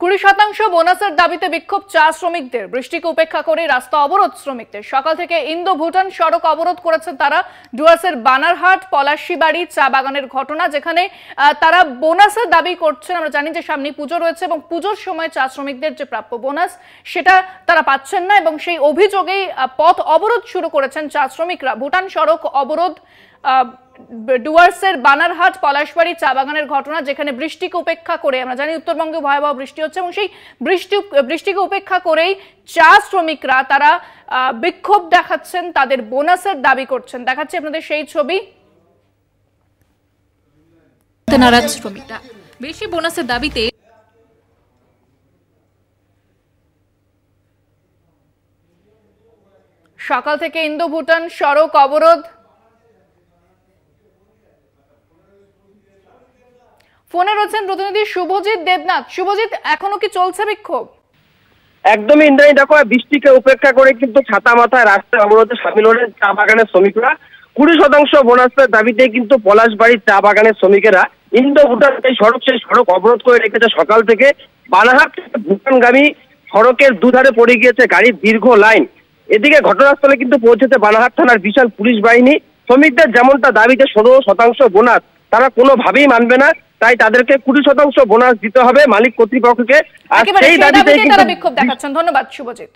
20% বোনাসের দাবিতে বিক্ষোভ চা শ্রমিকদের। বৃষ্টিকে উপেক্ষা করে রাস্তা অবরোধ শ্রমিকদের। সকাল থেকে ইন্দো ভুটান সড়ক অবরোধ করেছেন তারা। ডুয়ার্সের বানারহাট পলাশীবাড়ি চা বাগানের ঘটনা, যেখানে তারা বোনাসের দাবি করছেন। আমরা জানি যে সামনে পুজো রয়েছে এবং পুজোর সময় চা শ্রমিকদের যে প্রাপ্য বোনাস সেটা তারা পাচ্ছেন না, এবং সেই অভিযোগেই পথ অবরোধ শুরু করেছেন চা শ্রমিকরা। ভুটান সড়ক অবরোধ ডুয়ার্সের বানারহাট পলাশবাড়ি চা বাগানের ঘটনা, যেখানে বৃষ্টিকে উপেক্ষা করে, আমরা জানি উত্তরবঙ্গে ভয়াবহ বৃষ্টি হচ্ছে, এবং সেই বৃষ্টিকে উপেক্ষা করেই চা শ্রমিকরা তারা বিক্ষোভ দেখাচ্ছেন, তাদের বোনাসের দাবি করছেন। দেখাচ্ছি আপনাদের সেই ছবি। নারাজ শ্রমিকরা বেশি বোনাসের দাবিতে সকাল থেকে ইন্দো ভুটান সড়ক অবরোধ। ফোনে রয়েছেন প্রতিনিধি শুভজিৎ দেবনাথ। শুভজিৎ, এখনো কি চলছে বিক্ষোভ? একদমই ইন্দ্রাণী, দেখো বৃষ্টিকে উপেক্ষা করে কিন্তু ছাতা মাথায় রাস্তায় অবরোধে সামিল হলেন চা বাগানের শ্রমিকরা। 20% বোনাসের দাবিতে কিন্তু পলাশবাড়ির চা বাগানের শ্রমিকেরা ইন্দো ভুটান সেই সড়ক অবরোধ করে রেখেছে সকাল থেকে। বানারহাট থেকে ভুটানগামী সড়কের দুধারে পড়ে গিয়েছে গাড়ির দীর্ঘ লাইন। এদিকে ঘটনাস্থলে কিন্তু পৌঁছেছে বানারহাট থানার বিশাল পুলিশ বাহিনী। শ্রমিকদের যেমনটা দাবিতে 16% বোনাস তারা কোনোভাবেই মানবে না, তাই তাদেরকে 20% বোনাস দিতে হবে মালিক কর্তৃপক্ষকে। আর সেই দাবিতে তারা বিক্ষোভ দেখাচ্ছেন। ধন্যবাদ শুভজিৎ।